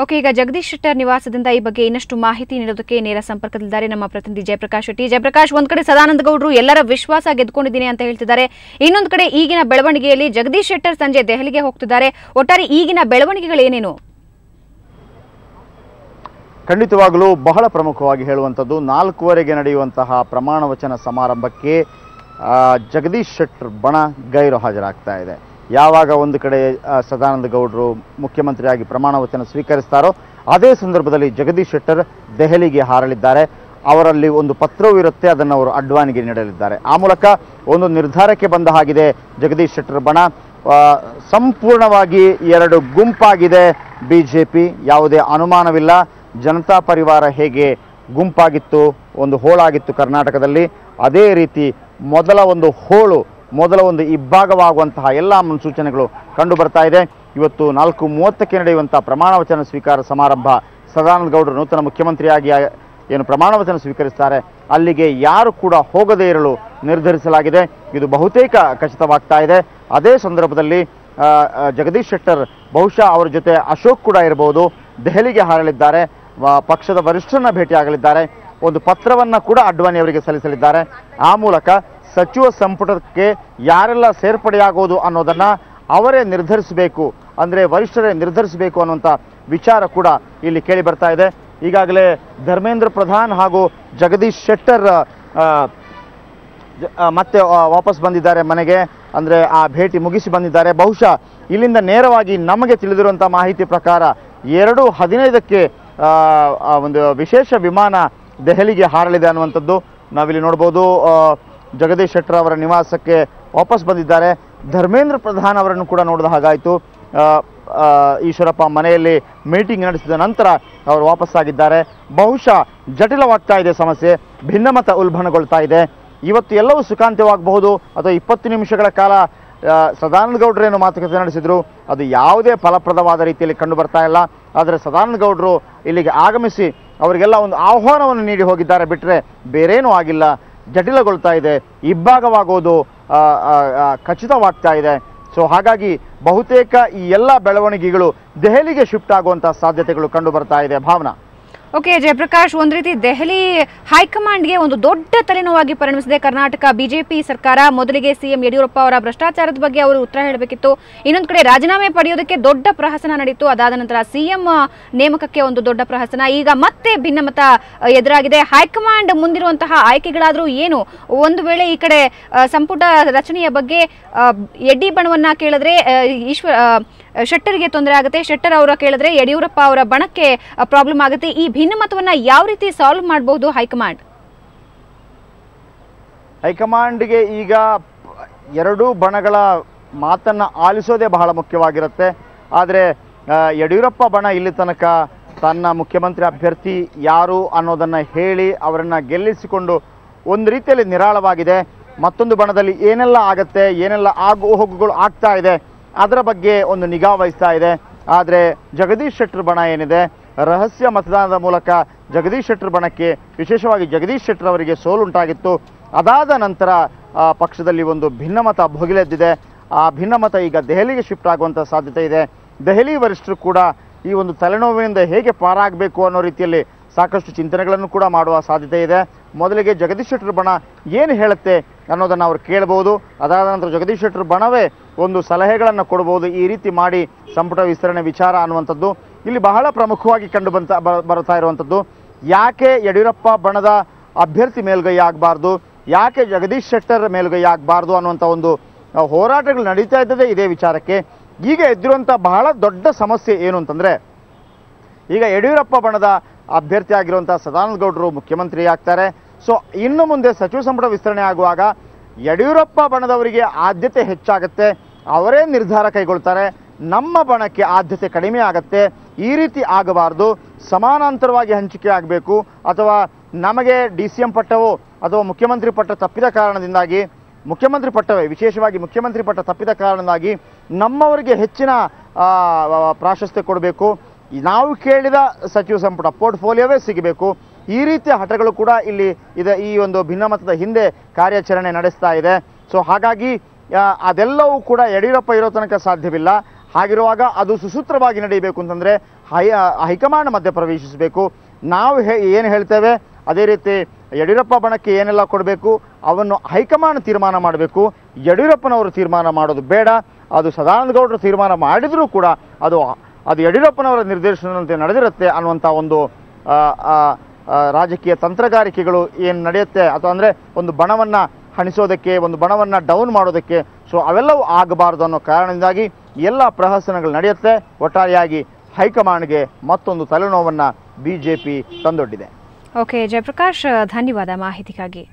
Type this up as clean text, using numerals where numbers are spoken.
Okay, ಈಗ ಜಗದೀಶ್ ಶೆಟ್ಟರ್ ನಿವಾಸದಿಂದ ಈ ಬಗ್ಗೆ ಇನ್ನಷ್ಟು ಮಾಹಿತಿ ನೀಡೋದಕ್ಕೆ ನೇರ ಸಂಪರ್ಕದಲ್ಲಿದ್ದಾರೆ ನಮ್ಮ ಪ್ರತಿನಿಧಿ ಜಯಪ್ರಕಾಶ್ ಶೆಟ್ಟಿ. ಜಯಪ್ರಕಾಶ್, ಒಂದ್ ಕಡೆ ಸದಾನಂದ ಗೌಡರು ಎಲ್ಲರ ವಿಶ್ವಾಸ ಗೆದ್ದುಕೊಂಡಿದ್ದೀನಿ ಅಂತ ಹೇಳ್ತಿದ್ದಾರೆ, ಇನ್ನೊಂದು ಕಡೆ ಈಗಿನ ಬೆಳವಣಿಗೆಯಲ್ಲಿ ಜಗದೀಶ್ ಶೆಟ್ಟರ್ ಸಂಜೆ ದೆಹಲಿಗೆ ಹೋಗ್ತಿದ್ದಾರೆ. ಒಟ್ಟಾರೆ ಈಗಿನ ಬೆಳವಣಿಗೆಗಳು ಏನೇನು? ಖಂಡಿತವಾಗಲೂ ಬಹಳ ಪ್ರಮುಖವಾಗಿ ಹೇಳುವಂಥದ್ದು, 4:15ಗೆ ನಡೆಯುವಂತಹ ಪ್ರಮಾಣ ವಚನ ಸಮಾರಂಭಕ್ಕೆ ಜಗದೀಶ್ ಶೆಟ್ಟರ್ ಬಣ ಗೈರು ಹಾಜರಾಗ್ತಾ ಇದೆ. ಯಾವಾಗ ಒಂದು ಕಡೆ ಸದಾನಂದ ಗೌಡರು ಮುಖ್ಯಮಂತ್ರಿಯಾಗಿ ಪ್ರಮಾಣ ವಚನ ಸ್ವೀಕರಿಸ್ತಾರೋ ಅದೇ ಸಂದರ್ಭದಲ್ಲಿ ಜಗದೀಶ್ ಶೆಟ್ಟರ್ ದೆಹಲಿಗೆ ಹಾರಲಿದ್ದಾರೆ. ಅವರಲ್ಲಿ ಒಂದು ಪತ್ರವೂ ಇರುತ್ತೆ, ಅದನ್ನು ಅವರು ಅಡ್ವಾನಿಗೆ ನೀಡಲಿದ್ದಾರೆ. ಆ ಮೂಲಕ ಒಂದು ನಿರ್ಧಾರಕ್ಕೆ ಬಂದ ಹಾಗಿದೆ ಜಗದೀಶ್ ಶೆಟ್ಟರ್ ಬಣ. ಸಂಪೂರ್ಣವಾಗಿ 2 ಗುಂಪಾಗಿದೆ ಬಿಜೆಪಿ, ಯಾವುದೇ ಅನುಮಾನವಿಲ್ಲ. ಜನತಾ ಪರಿವಾರ ಹೇಗೆ ಗುಂಪಾಗಿತ್ತು, ಒಂದು ಹೋಳಾಗಿತ್ತು ಕರ್ನಾಟಕದಲ್ಲಿ, ಅದೇ ರೀತಿ ಮೊದಲ ಒಂದು ಇಬ್ಬಾಗವಾಗುವಂತಹ ಎಲ್ಲ ಮುನ್ಸೂಚನೆಗಳು ಕಂಡು ಬರ್ತಾ ಇದೆ. ಇವತ್ತು 4:30ಕ್ಕೆ ನಡೆಯುವಂಥ ಪ್ರಮಾಣ ವಚನ ಸ್ವೀಕಾರ ಸಮಾರಂಭ, ಸದಾನಂದ ಗೌಡರು ನೂತನ ಮುಖ್ಯಮಂತ್ರಿಯಾಗಿ ಏನು ಪ್ರಮಾಣ ವಚನ ಸ್ವೀಕರಿಸ್ತಾರೆ ಅಲ್ಲಿಗೆ ಯಾರು ಕೂಡ ಹೋಗದೇ ಇರಲು ನಿರ್ಧರಿಸಲಾಗಿದೆ. ಇದು ಬಹುತೇಕ ಖಚಿತವಾಗ್ತಾ ಇದೆ. ಅದೇ ಸಂದರ್ಭದಲ್ಲಿ ಜಗದೀಶ್ ಶೆಟ್ಟರ್ ಬಹುಶಃ ಅವರ ಜೊತೆ ಅಶೋಕ್ ಕೂಡ ಇರಬಹುದು, ದೆಹಲಿಗೆ ಹಾರಲಿದ್ದಾರೆ, ಪಕ್ಷದ ವರಿಷ್ಠರನ್ನ ಭೇಟಿಯಾಗಲಿದ್ದಾರೆ, ಒಂದು ಪತ್ರವನ್ನು ಕೂಡ ಅಡ್ವಾಣಿ ಅವರಿಗೆ ಸಲ್ಲಿಸಲಿದ್ದಾರೆ. ಆ ಮೂಲಕ ಸಚಿವ ಸಂಪುಟಕ್ಕೆ ಯಾರೆಲ್ಲ ಸೇರ್ಪಡೆಯಾಗೋದು ಅನ್ನೋದನ್ನು ಅವರೇ ನಿರ್ಧರಿಸಬೇಕು, ಅಂದರೆ ವರಿಷ್ಠರೇ ನಿರ್ಧರಿಸಬೇಕು ಅನ್ನುವಂಥ ವಿಚಾರ ಕೂಡ ಇಲ್ಲಿ ಕೇಳಿ ಬರ್ತಾ ಇದೆ. ಈಗಾಗಲೇ ಧರ್ಮೇಂದ್ರ ಪ್ರಧಾನ್ ಹಾಗೂ ಜಗದೀಶ್ ಶೆಟ್ಟರ್ ಮತ್ತೆ ವಾಪಸ್ ಬಂದಿದ್ದಾರೆ ಮನೆಗೆ, ಅಂದರೆ ಆ ಭೇಟಿ ಮುಗಿಸಿ ಬಂದಿದ್ದಾರೆ. ಬಹುಶಃ ಇಲ್ಲಿಂದ ನೇರವಾಗಿ ನಮಗೆ ತಿಳಿದಿರುವಂಥ ಮಾಹಿತಿ ಪ್ರಕಾರ 2:15ಕ್ಕೆ ಒಂದು ವಿಶೇಷ ವಿಮಾನ ದೆಹಲಿಗೆ ಹಾರಲಿದೆ ಅನ್ನುವಂಥದ್ದು ನಾವಿಲ್ಲಿ ನೋಡ್ಬೋದು. ಜಗದೀಶ್ ಶೆಟ್ಟರ್ ಅವರ ನಿವಾಸಕ್ಕೆ ವಾಪಸ್ ಬಂದಿದ್ದಾರೆ. ಧರ್ಮೇಂದ್ರ ಪ್ರಧಾನ್ ಅವರನ್ನು ಕೂಡ ನೋಡಿದ ಹಾಗಾಯಿತು. ಈಶ್ವರಪ್ಪ ಮನೆಯಲ್ಲಿ ಮೀಟಿಂಗ್ ನಡೆಸಿದ ನಂತರ ಅವರು ವಾಪಸ್ಸಾಗಿದ್ದಾರೆ. ಬಹುಶಃ ಜಟಿಲವಾಗ್ತಾ ಇದೆ ಸಮಸ್ಯೆ, ಭಿನ್ನಮತ ಉಲ್ಬಣಗೊಳ್ತಾ ಇದೆ. ಇವತ್ತು ಎಲ್ಲವೂ ಸುಖಾಂತ್ಯವಾಗಬಹುದು ಅಥವಾ 20 ನಿಮಿಷಗಳ ಕಾಲ ಸದಾನಂದ ಗೌಡರೇನು ಮಾತುಕತೆ ನಡೆಸಿದ್ರು, ಅದು ಯಾವುದೇ ಫಲಪ್ರದವಾದ ರೀತಿಯಲ್ಲಿ ಕಂಡು ಬರ್ತಾ ಇಲ್ಲ. ಆದರೆ ಸದಾನಂದ ಗೌಡರು ಇಲ್ಲಿಗೆ ಆಗಮಿಸಿ ಅವರಿಗೆಲ್ಲ ಒಂದು ಆಹ್ವಾನವನ್ನು ನೀಡಿ ಹೋಗಿದ್ದಾರೆ, ಬಿಟ್ಟರೆ ಬೇರೇನೂ ಆಗಿಲ್ಲ. ಜಟಿಲಗೊಳ್ತಾ ಇದೆ, ಇಬ್ಬಾಗವಾಗೋದು ಖಚಿತವಾಗ್ತಾ ಇದೆ. ಸೊ ಹಾಗಾಗಿ ಬಹುತೇಕ ಈ ಎಲ್ಲ ಬೆಳವಣಿಗೆಗಳು ದೆಹಲಿಗೆ ಶಿಫ್ಟ್ ಆಗುವಂಥ ಸಾಧ್ಯತೆಗಳು ಕಂಡು ಬರ್ತಾ ಇದೆ. ಭಾವನಾ. ಓಕೆ ಜಯಪ್ರಕಾಶ್, ಒಂದು ರೀತಿ ದೆಹಲಿ ಹೈಕಮಾಂಡ್ಗೆ ಒಂದು ದೊಡ್ಡ ತಲೆನೋವಾಗಿ ಪರಿಣಮಿಸಿದೆ ಕರ್ನಾಟಕ ಬಿಜೆಪಿ ಸರ್ಕಾರ. ಮೊದಲಿಗೆ ಸಿಎಂ ಯಡಿಯೂರಪ್ಪ ಅವರ ಭ್ರಷ್ಟಾಚಾರದ ಬಗ್ಗೆ ಅವರು ಉತ್ತರ ಹೇಳಬೇಕಿತ್ತು, ಇನ್ನೊಂದು ಕಡೆ ರಾಜೀನಾಮೆ ಪಡೆಯೋದಕ್ಕೆ ದೊಡ್ಡ ಪ್ರಹಸನ ನಡೀತು, ಅದಾದ ನಂತರ ಸಿಎಂ ನೇಮಕಕ್ಕೆ ಒಂದು ದೊಡ್ಡ ಪ್ರಹಸನ, ಈಗ ಮತ್ತೆ ಭಿನ್ನಮತ ಎದುರಾಗಿದೆ. ಹೈಕಮಾಂಡ್ ಮುಂದಿರುವಂತಹ ಆಯ್ಕೆಗಳಾದರೂ ಏನು? ಒಂದು ವೇಳೆ ಈ ಕಡೆ ಸಂಪುಟ ರಚನೆಯ ಬಗ್ಗೆ ಎಡ್ಡಿ ಬಣವನ್ನ ಕೇಳಿದ್ರೆ ಶೆಟ್ಟರ್ಗೆ ತೊಂದರೆ ಆಗುತ್ತೆ, ಶೆಟ್ಟರ್ ಅವರ ಕೇಳಿದ್ರೆ ಯಡಿಯೂರಪ್ಪ ಅವರ ಬಣಕ್ಕೆ ಪ್ರಾಬ್ಲಮ್ ಆಗುತ್ತೆ. ಈ ಭಿನ್ನಮತವನ್ನ ಯಾವ ರೀತಿ ಸಾಲ್ವ್ ಮಾಡಬಹುದು ಹೈಕಮಾಂಡ್? ಹೈಕಮಾಂಡ್ಗೆ ಈಗ 2 ಬಣಗಳ ಮಾತನ್ನ ಆಲಿಸೋದೇ ಬಹಳ ಮುಖ್ಯವಾಗಿರುತ್ತೆ. ಆದರೆ ಯಡಿಯೂರಪ್ಪ ಬಣ ಇಲ್ಲಿ ತನಕ ತನ್ನ ಮುಖ್ಯಮಂತ್ರಿ ಅಭ್ಯರ್ಥಿ ಯಾರು ಅನ್ನೋದನ್ನ ಹೇಳಿ ಅವರನ್ನ ಗೆಲ್ಲಿಸಿಕೊಂಡು ಒಂದು ರೀತಿಯಲ್ಲಿ ನಿರಾಳವಾಗಿದೆ. ಮತ್ತೊಂದು ಬಣದಲ್ಲಿ ಏನೆಲ್ಲ ಆಗತ್ತೆ, ಏನೆಲ್ಲ ಆಗು ಹೋಗುಗಳು ಆಗ್ತಾ ಇದೆ ಅದರ ಬಗ್ಗೆ ಒಂದು ನಿಗಾ ವಹಿಸ್ತಾ ಇದೆ. ಆದರೆ ಜಗದೀಶ್ ಶೆಟ್ಟರ್ ಬಣ ಏನಿದೆ, ರಹಸ್ಯ ಮತದಾನದ ಮೂಲಕ ಜಗದೀಶ್ ಶೆಟ್ಟರ್ ಬಣಕ್ಕೆ, ವಿಶೇಷವಾಗಿ ಜಗದೀಶ್ ಶೆಟ್ಟರ್ ಅವರಿಗೆ ಸೋಲುಂಟಾಗಿತ್ತು. ಅದಾದ ನಂತರ ಪಕ್ಷದಲ್ಲಿ ಒಂದು ಭಿನ್ನಮತ ಭುಗಿಲೆದ್ದಿದೆ. ಆ ಭಿನ್ನಮತ ಈಗ ದೆಹಲಿಗೆ ಶಿಫ್ಟ್ ಆಗುವಂಥ ಸಾಧ್ಯತೆ ಇದೆ. ದೆಹಲಿ ವರಿಷ್ಠರು ಕೂಡ ಈ ಒಂದು ತಲೆನೋವಿನಿಂದ ಹೇಗೆ ಪಾರಾಗಬೇಕು ಅನ್ನೋ ರೀತಿಯಲ್ಲಿ ಸಾಕಷ್ಟು ಚಿಂತನೆಗಳನ್ನು ಕೂಡ ಮಾಡುವ ಸಾಧ್ಯತೆ ಇದೆ. ಮೊದಲಿಗೆ ಜಗದೀಶ್ ಶೆಟ್ಟರ್ ಬಣ ಏನು ಹೇಳುತ್ತೆ ಅನ್ನೋದನ್ನು ಅವರು ಕೇಳಬಹುದು. ಅದಾದ ನಂತರ ಜಗದೀಶ್ ಶೆಟ್ಟರ್ ಬಣವೇ ಒಂದು ಸಲಹೆಗಳನ್ನು ಕೊಡಬಹುದು, ಈ ರೀತಿ ಮಾಡಿ ಸಂಪುಟ ವಿಸ್ತರಣೆ ವಿಚಾರ ಅನ್ನುವಂಥದ್ದು ಇಲ್ಲಿ ಬಹಳ ಪ್ರಮುಖವಾಗಿ ಕಂಡು ಬರ್ತಾ ಇರುವಂಥದ್ದು. ಯಾಕೆ ಯಡಿಯೂರಪ್ಪ ಬಣದ ಅಭ್ಯರ್ಥಿ ಮೇಲುಗೈ ಆಗಬಾರ್ದು, ಯಾಕೆ ಜಗದೀಶ್ ಶೆಟ್ಟರ್ ಮೇಲುಗೈ ಆಗಬಾರ್ದು ಅನ್ನುವಂಥ ಒಂದು ಹೋರಾಟಗಳು ನಡೀತಾ ಇದ್ದದೇ ಇದೇ ವಿಚಾರಕ್ಕೆ. ಈಗ ಎದ್ದಿರುವಂಥ ಬಹಳ ದೊಡ್ಡ ಸಮಸ್ಯೆ ಏನು ಅಂತಂದರೆ, ಈಗ ಯಡಿಯೂರಪ್ಪ ಬಣದ ಅಭ್ಯರ್ಥಿ ಆಗಿರುವಂಥ ಸದಾನಂದ ಗೌಡರು ಮುಖ್ಯಮಂತ್ರಿ ಆಗ್ತಾರೆ. ಸೊ ಇನ್ನು ಮುಂದೆ ಸಚಿವ ಸಂಪುಟ ವಿಸ್ತರಣೆ ಆಗುವಾಗ ಯಡಿಯೂರಪ್ಪ ಬಣದವರಿಗೆ ಆದ್ಯತೆ ಹೆಚ್ಚಾಗುತ್ತೆ, ಅವರೇ ನಿರ್ಧಾರ ಕೈಗೊಳ್ತಾರೆ. ನಮ್ಮ ಬಣಕ್ಕೆ ಆದ್ಯತೆ ಕಡಿಮೆ ಆಗುತ್ತೆ. ಈ ರೀತಿ ಆಗಬಾರ್ದು, ಸಮಾನಾಂತರವಾಗಿ ಹಂಚಿಕೆ ಆಗಬೇಕು. ಅಥವಾ ನಮಗೆ DCM ಪಟ್ಟವೋ ಅಥವಾ ಮುಖ್ಯಮಂತ್ರಿ ಪಟ್ಟ ತಪ್ಪಿದ ಕಾರಣದಿಂದಾಗಿ, ಮುಖ್ಯಮಂತ್ರಿ ಪಟ್ಟವೇ ವಿಶೇಷವಾಗಿ ಮುಖ್ಯಮಂತ್ರಿ ಪಟ್ಟ ತಪ್ಪಿದ ಕಾರಣದಿಂದಾಗಿ ನಮ್ಮವರಿಗೆ ಹೆಚ್ಚಿನ ಪ್ರಾಶಸ್ತ್ಯ ಕೊಡಬೇಕು, ನಾವು ಕೇಳಿದ ಸಚಿವ ಸಂಪುಟ ಪೋರ್ಟ್ಫೋಲಿಯೋವೇ ಸಿಗಬೇಕು. ಈ ರೀತಿಯ ಹಠಗಳು ಕೂಡ ಇಲ್ಲಿ ಇದೆ, ಈ ಒಂದು ಭಿನ್ನಮತದ ಹಿಂದೆ ಕಾರ್ಯಾಚರಣೆ ನಡೆಸ್ತಾ ಇದೆ. ಸೊ ಹಾಗಾಗಿ ಅದೆಲ್ಲವೂ ಕೂಡ ಯಡಿಯೂರಪ್ಪ ಇರೋ ತನಕ ಸಾಧ್ಯವಿಲ್ಲ. ಹಾಗಿರುವಾಗ ಅದು ಸುಸೂತ್ರವಾಗಿ ನಡೆಯಬೇಕು ಅಂತಂದರೆ ಹೈಕಮಾಂಡ್ ಮಧ್ಯೆ ಪ್ರವೇಶಿಸಬೇಕು. ನಾವು ಏನು ಹೇಳ್ತೇವೆ ಅದೇ ರೀತಿ ಯಡಿಯೂರಪ್ಪ ಬಣಕ್ಕೆ ಏನೆಲ್ಲ ಕೊಡಬೇಕು ಅವನ್ನು ಹೈಕಮಾಂಡ್ ತೀರ್ಮಾನ ಮಾಡಬೇಕು. ಯಡಿಯೂರಪ್ಪನವರು ತೀರ್ಮಾನ ಮಾಡೋದು ಬೇಡ. ಅದು ಸದಾನಂದ ಗೌಡರು ತೀರ್ಮಾನ ಮಾಡಿದರೂ ಕೂಡ ಅದು ಯಡಿಯೂರಪ್ಪನವರ ನಿರ್ದೇಶನದಂತೆ ನಡೆದಿರುತ್ತೆ ಅನ್ನುವಂಥ ಒಂದು ರಾಜಕೀಯ ತಂತ್ರಗಾರಿಕೆಗಳು ಏನು ನಡೆಯುತ್ತೆ, ಅಥವಾ ಅಂದರೆ ಒಂದು ಬಣವನ್ನು ಹಣಿಸೋದಕ್ಕೆ, ಒಂದು ಬಣವನ್ನು ಡೌನ್ ಮಾಡೋದಕ್ಕೆ, ಸೊ ಅವೆಲ್ಲವೂ ಆಗಬಾರ್ದು ಅನ್ನೋ ಕಾರಣದಿಂದಾಗಿ ಎಲ್ಲ ಪ್ರಹಸನಗಳು ನಡೆಯುತ್ತೆ. ಒಟ್ಟಾರೆಯಾಗಿ ಹೈಕಮಾಂಡ್ಗೆ ಮತ್ತೊಂದು ತಲೆನೋವನ್ನು BJP ತಂದೊಡ್ಡಿದೆ. ಓಕೆ ಜಯಪ್ರಕಾಶ್, ಧನ್ಯವಾದ ಮಾಹಿತಿಗಾಗಿ.